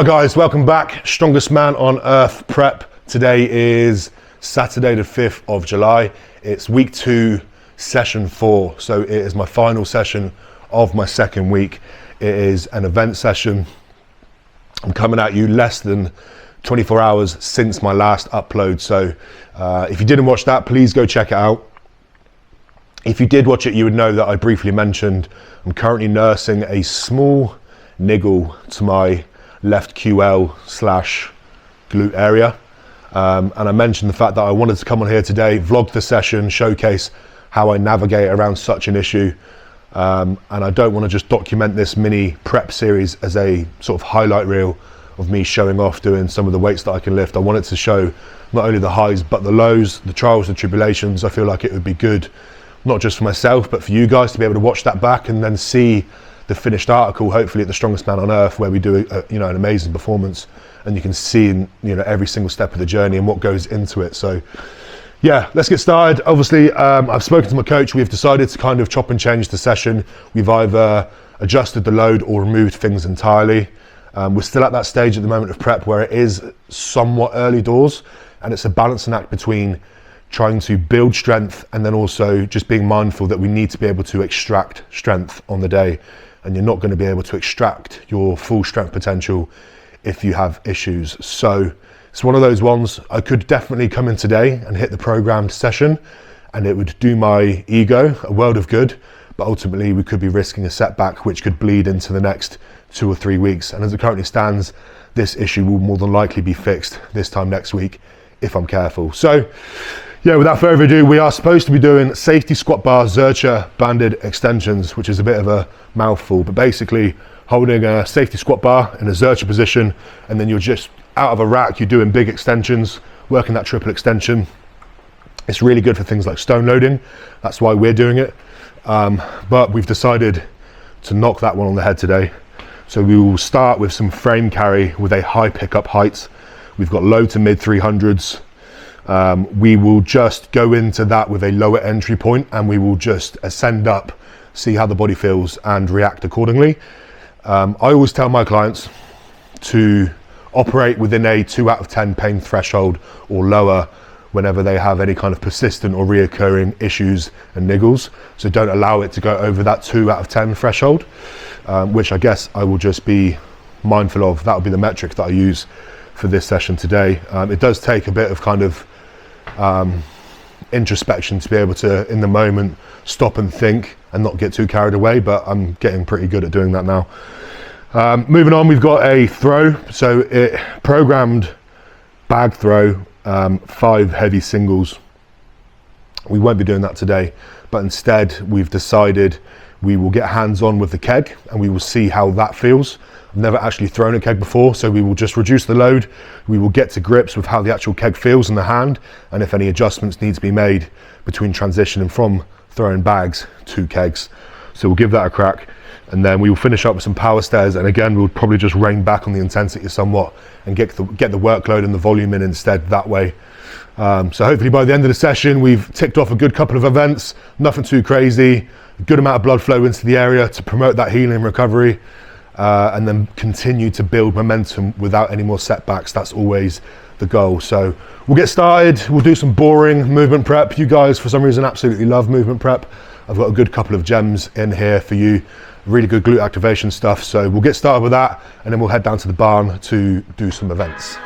Hi guys, welcome back. Strongest Man on Earth prep. Today is Saturday the 5th of July. It's week 2, session 4. So it is my final session of my second week. It is an event session. I'm coming at you less than 24 hours since my last upload. So if you didn't watch that, please go check it out. If you did watch it, you would know that I briefly mentioned I'm currently nursing a small niggle to my left QL / glute area. And I mentioned the fact that I wanted to come on here today, vlog the session, showcase how I navigate around such an issue. And I don't want to just document this mini prep series as a sort of highlight reel of me showing off doing some of the weights that I can lift. I wanted to show not only the highs, but the lows, the trials, the tribulations. I feel like it would be good, not just for myself, but for you guys to be able to watch that back and then see the finished article, hopefully at the Strongest Man on Earth, where we do an amazing performance, and you can see every single step of the journey and what goes into it. So yeah, let's get started. Obviously, I've spoken to my coach. We've decided to kind of chop and change the session. We've either adjusted the load or removed things entirely. We're still at that stage at the moment of prep where it is somewhat early doors, and it's a balancing act between trying to build strength and then also just being mindful that we need to be able to extract strength on the day. And you're not going to be able to extract your full strength potential if you have issues. So it's one of those ones. I could definitely come in today and hit the programmed session and it would do my ego a world of good, but ultimately we could be risking a setback which could bleed into the next 2 or 3 weeks. And as it currently stands, this issue will more than likely be fixed this time next week if I'm careful. So yeah, without further ado, we are supposed to be doing safety squat bar Zercher banded extensions, which is a bit of a mouthful, but basically holding a safety squat bar in a Zercher position, and then you're just out of a rack, you're doing big extensions, working that triple extension. It's really good for things like stone loading. That's why we're doing it. But we've decided to knock that one on the head today. So we will start with some frame carry with a high pickup height. We've got low to mid 300s. We will just go into that with a lower entry point and we will just ascend up, see how the body feels and react accordingly. I always tell my clients to operate within a 2 out of 10 pain threshold or lower whenever they have any kind of persistent or reoccurring issues and niggles. So don't allow it to go over that 2 out of 10 threshold, which I guess I will just be mindful of. That will be the metric that I use for this session today. It does take a bit of kind of introspection to be able to, in the moment, stop and think and not get too carried away, but I'm getting pretty good at doing that now. Moving on, we've got a throw. So it programmed bag throw, 5 heavy singles. We won't be doing that today, but instead we've decided we will get hands on with the keg and we will see how that feels. I've never actually thrown a keg before, so we will just reduce the load. We will get to grips with how the actual keg feels in the hand, and if any adjustments need to be made between transitioning from throwing bags to kegs. So we'll give that a crack, and then we will finish up with some power stairs, and again we'll probably just rein back on the intensity somewhat and get the workload and the volume in instead that way. So hopefully by the end of the session we've ticked off a good couple of events, nothing too crazy, a good amount of blood flow into the area to promote that healing and recovery. And then continue to build momentum without any more setbacks. That's always the goal. So we'll get started. We'll do some boring movement prep. You guys, for some reason, absolutely love movement prep. I've got a good couple of gems in here for you. Really good glute activation stuff. So we'll get started with that, and then we'll head down to the barn to do some events.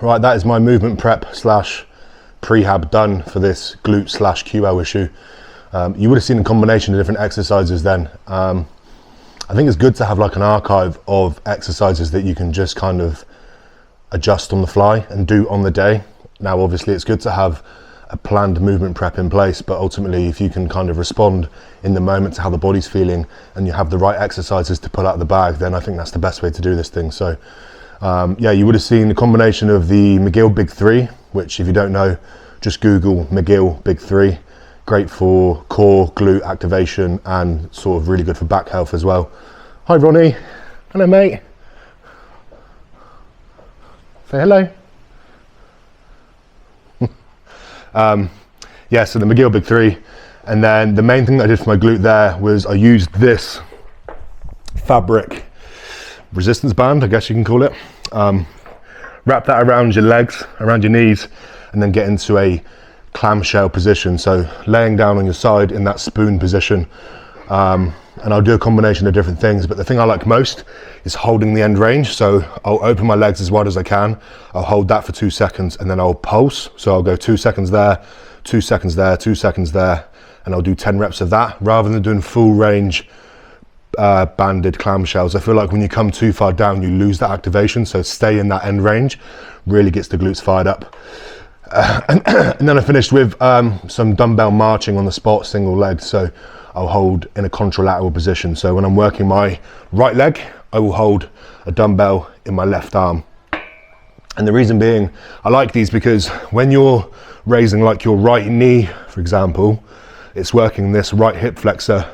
Right, that is my movement prep slash prehab done for this glute slash QL issue. You would have seen a combination of different exercises then. I think it's good to have like an archive of exercises that you can just kind of adjust on the fly and do on the day. Now, obviously it's good to have a planned movement prep in place, but ultimately if you can kind of respond in the moment to how the body's feeling and you have the right exercises to pull out of the bag, then I think that's the best way to do this thing. So yeah, you would have seen a combination of the McGill Big 3, which if you don't know, just Google McGill Big 3. Great for core, glute activation, and sort of really good for back health as well. Hi Ronnie. Hello mate. Say hello. Yeah, so the McGill Big 3. And then the main thing that I did for my glute there was I used this fabric resistance band, I guess you can call it. Wrap that around your legs, around your knees, and then get into a clamshell position. So laying down on your side in that spoon position. And I'll do a combination of different things, but the thing I like most is holding the end range. So I'll open my legs as wide as I can. I'll hold that for 2 seconds and then I'll pulse. So I'll go 2 seconds there, 2 seconds there, 2 seconds there, and I'll do 10 reps of that rather than doing full range banded clamshells. I feel like when you come too far down, you lose that activation. So stay in that end range, really gets the glutes fired up. And then I finished with some dumbbell marching on the spot, single leg. So I'll hold in a contralateral position. So when I'm working my right leg, I will hold a dumbbell in my left arm. And the reason being, I like these because when you're raising like your right knee, for example, it's working this right hip flexor.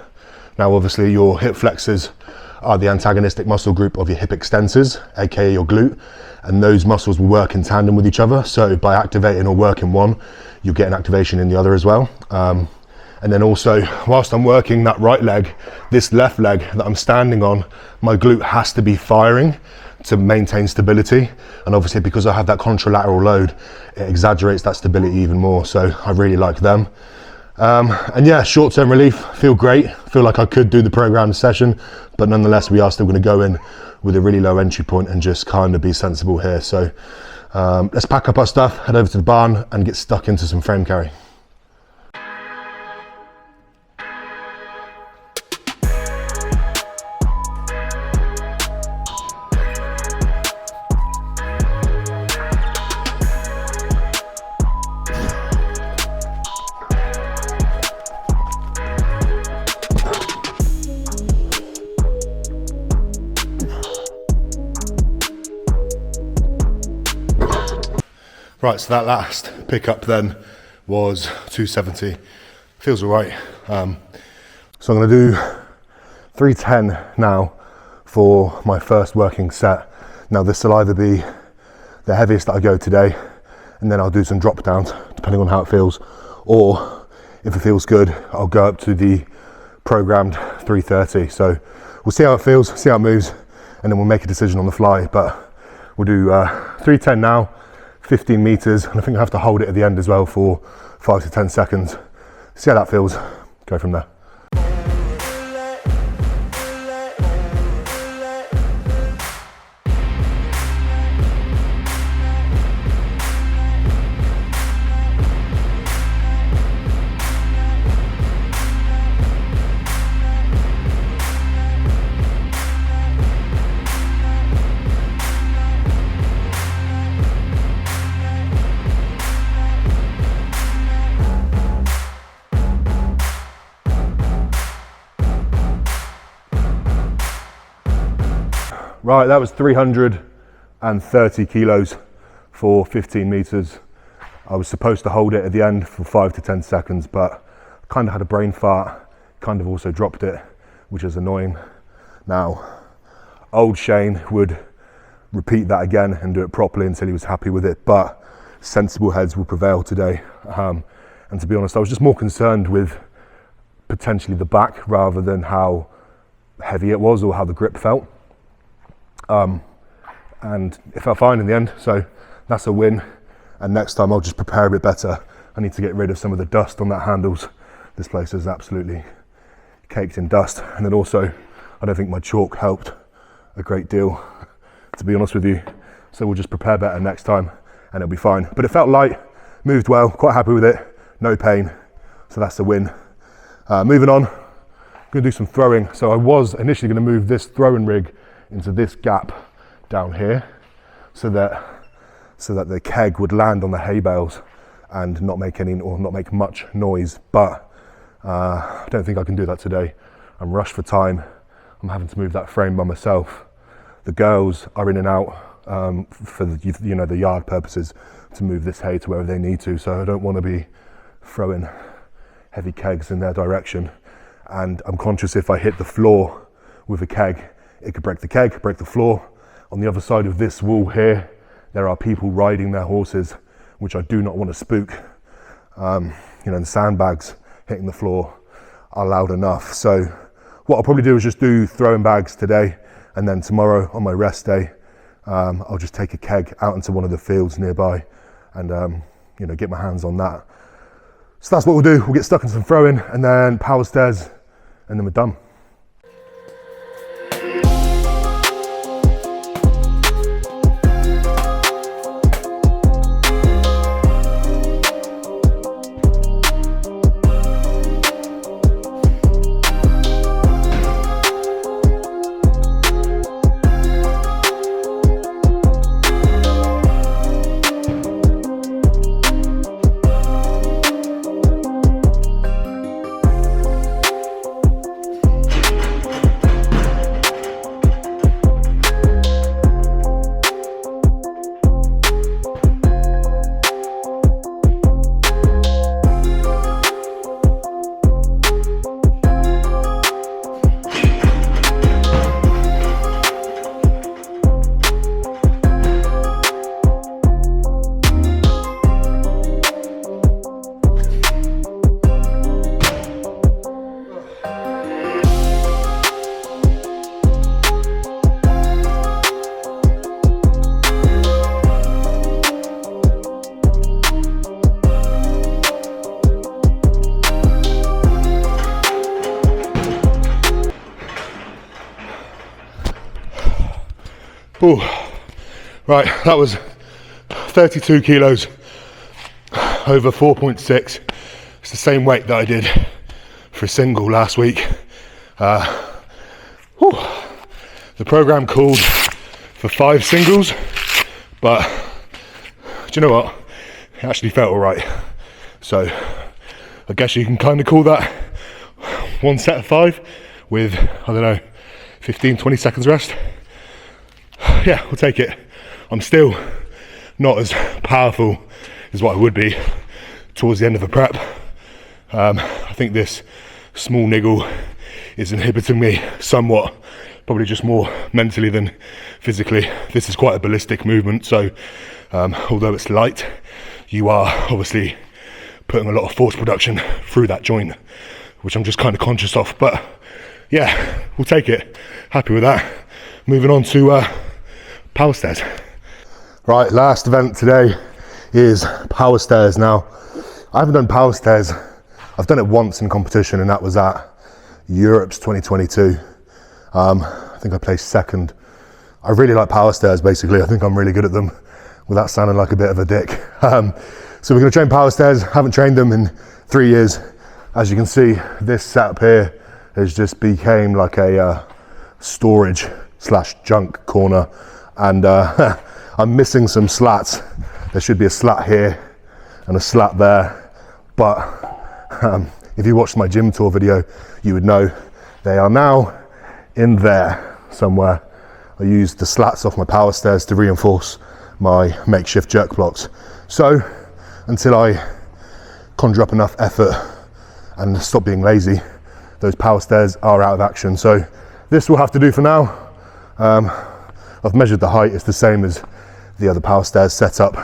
Now, obviously your hip flexors are the antagonistic muscle group of your hip extensors, aka your glute, and those muscles will work in tandem with each other. So by activating or working one, you'll get an activation in the other as well. And then also, whilst I'm working that right leg, this left leg that I'm standing on, my glute has to be firing to maintain stability. And obviously because I have that contralateral load, it exaggerates that stability even more. So I really like them. And yeah, short-term relief, feel great. Feel like I could do the programmed session, but nonetheless, we are still gonna go in with a really low entry point and just kind of be sensible here. So let's pack up our stuff, head over to the barn and get stuck into some frame carry. Right, so that last pickup then was 270. Feels all right. So I'm gonna do 310 now for my first working set. Now this will either be the heaviest that I go today, and then I'll do some drop downs depending on how it feels, or if it feels good, I'll go up to the programmed 330. So we'll see how it feels, see how it moves, and then we'll make a decision on the fly. But we'll do 310 now, 15 meters, and I think I have to hold it at the end as well for 5 to 10 seconds. See how that feels, go from there. Right, that was 330 kilos for 15 meters. I was supposed to hold it at the end for 5 to 10 seconds, but kind of had a brain fart, kind of also dropped it, which is annoying. Now, old Shane would repeat that again and do it properly until he was happy with it, but sensible heads will prevail today. And to be honest, I was just more concerned with potentially the back rather than how heavy it was or how the grip felt. And it felt fine in the end, so that's a win. And next time I'll just prepare a bit better. I need to get rid of some of the dust on that handles. This place is absolutely caked in dust. And then also, I don't think my chalk helped a great deal, to be honest with you. So we'll just prepare better next time and it'll be fine. But it felt light, moved well, quite happy with it, no pain. So that's the win. Moving on, I'm gonna do some throwing. So I was initially gonna move this throwing rig into this gap down here so that the keg would land on the hay bales and not make much noise. But I don't think I can do that today. I'm rushed for time. I'm having to move that frame by myself. The girls are in and out for the yard purposes to move this hay to wherever they need to. So I don't want to be throwing heavy kegs in their direction. And I'm conscious if I hit the floor with a keg, it could break the keg, break the floor. On the other side of this wall here, there are people riding their horses, which I do not want to spook. The sandbags hitting the floor are loud enough. So what I'll probably do is just do throwing bags today, and then tomorrow on my rest day, I'll just take a keg out into one of the fields nearby and get my hands on that. So that's what we'll do. We'll get stuck in some throwing and then power stairs, and then we're done. Ooh. Right, that was 32 kilos over 4.6. It's the same weight that I did for a single last week. The program called for 5 singles, but do you know what? It actually felt all right. So I guess you can kind of call that one set of 5 with, 15-20 seconds rest. Yeah, we'll take it. I'm still not as powerful as what I would be towards the end of the prep. I think this small niggle is inhibiting me somewhat, probably just more mentally than physically. This is quite a ballistic movement, so although it's light, you are obviously putting a lot of force production through that joint, which I'm just kind of conscious of. But yeah, we'll take it. Happy with that. Moving on to power stairs. Right, last event today is power stairs. Now, I haven't done power stairs. I've done it once in competition, and that was at Europe's 2022. I think I placed second. I really like power stairs, basically. I think I'm really good at them without sounding like a bit of a dick. So we're gonna train power stairs. Haven't trained them in 3 years. As you can see, this setup here has just became like a storage / junk corner. And I'm missing some slats. There should be a slat here and a slat there. But if you watched my gym tour video, you would know they are now in there somewhere. I used the slats off my power stairs to reinforce my makeshift jerk blocks. So until I conjure up enough effort and stop being lazy, those power stairs are out of action. So this will have to do for now. I've measured the height, it's the same as the other power stairs setup.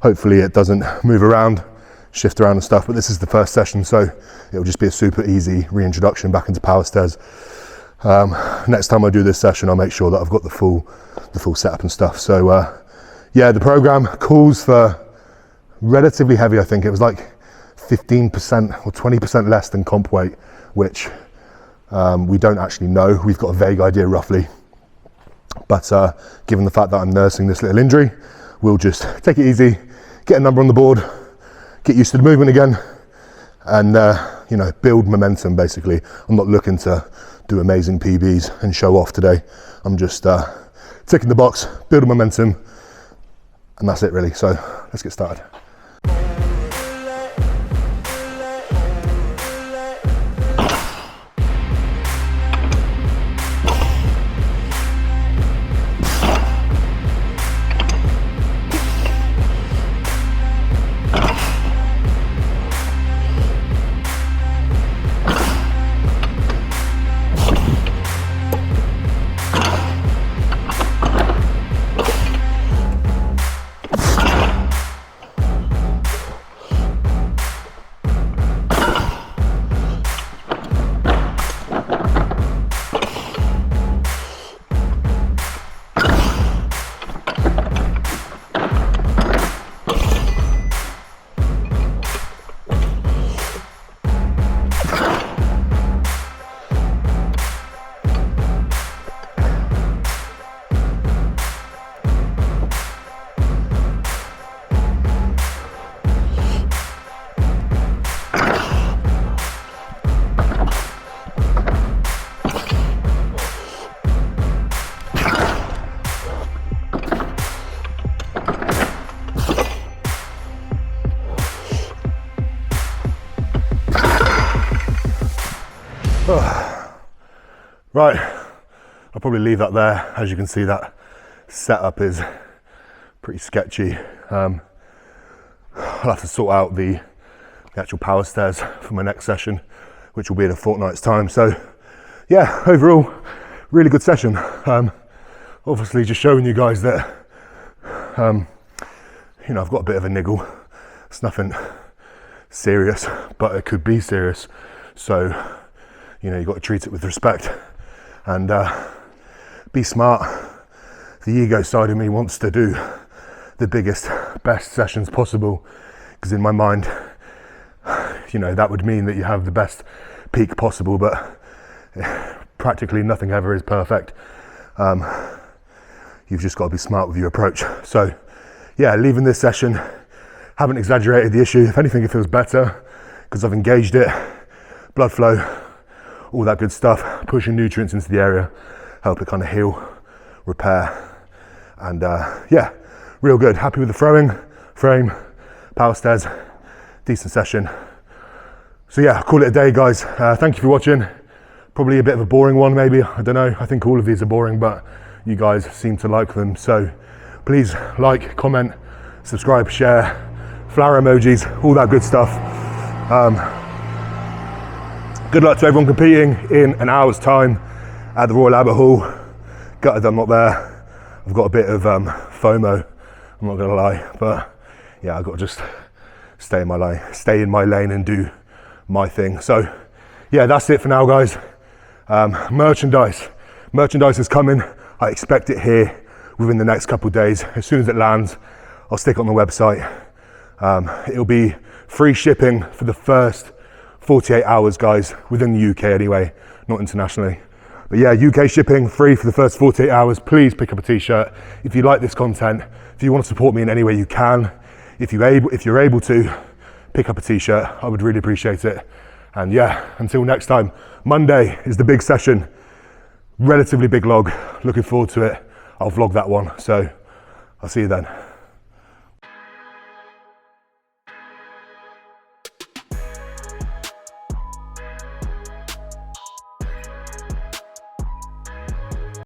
Hopefully it doesn't move around, shift around and stuff, but this is the first session, so it'll just be a super easy reintroduction back into power stairs. Next time I do this session, I'll make sure that I've got the full setup and stuff. So yeah, the program calls for relatively heavy. I think it was like 15% or 20% less than comp weight, which we don't actually know. We've got a vague idea roughly. But given the fact that I'm nursing this little injury, we'll just take it easy, get a number on the board, get used to the movement again, and you know, build momentum basically. I'm not looking to do amazing PBs and show off today. I'm just ticking the box, building momentum, and that's it really. So let's get started. Right, I'll probably leave that there. As you can see, that setup is pretty sketchy. I'll have to sort out the actual power stairs for my next session, which will be in a fortnight's time. So yeah, overall, really good session. Obviously just showing you guys that, you know, I've got a bit of a niggle. It's nothing serious, but it could be serious. So, you know, you've got to treat it with respect and be smart. The ego side of me wants to do the biggest, best sessions possible, because in my mind, you know, that would mean that you have the best peak possible, but practically nothing ever is perfect. You've just got to be smart with your approach. So yeah, leaving this session, haven't exaggerated the issue. If anything, it feels better because I've engaged it. Blood flow, all that good stuff, pushing nutrients into the area, help it kind of heal, repair, and yeah, real good. Happy with the throwing, frame, power stairs, decent session. So yeah, call it a day, guys. Thank you for watching. Probably a bit of a boring one, maybe, I don't know. I think all of these are boring, but you guys seem to like them. So please like, comment, subscribe, share, flower emojis, all that good stuff. Good luck to everyone competing in an hour's time at the Royal Albert Hall. Gutted I'm not there. I've got a bit of FOMO, I'm not gonna lie, but yeah, I've got to just stay in my lane and do my thing. So yeah, that's it for now, guys. Merchandise is coming. I expect it here within the next couple of days. As soon as it lands, I'll stick it on the website. It'll be free shipping for the first 48 hours, guys, within the UK anyway, not internationally. But yeah, UK shipping free for the first 48 hours. Please pick up a t-shirt. If you like this content, if you want to support me in any way you can, if you're able to, pick up a t-shirt. I would really appreciate it. And yeah, until next time, Monday is the big session. Relatively big log, looking forward to it. I'll vlog that one, so I'll see you then.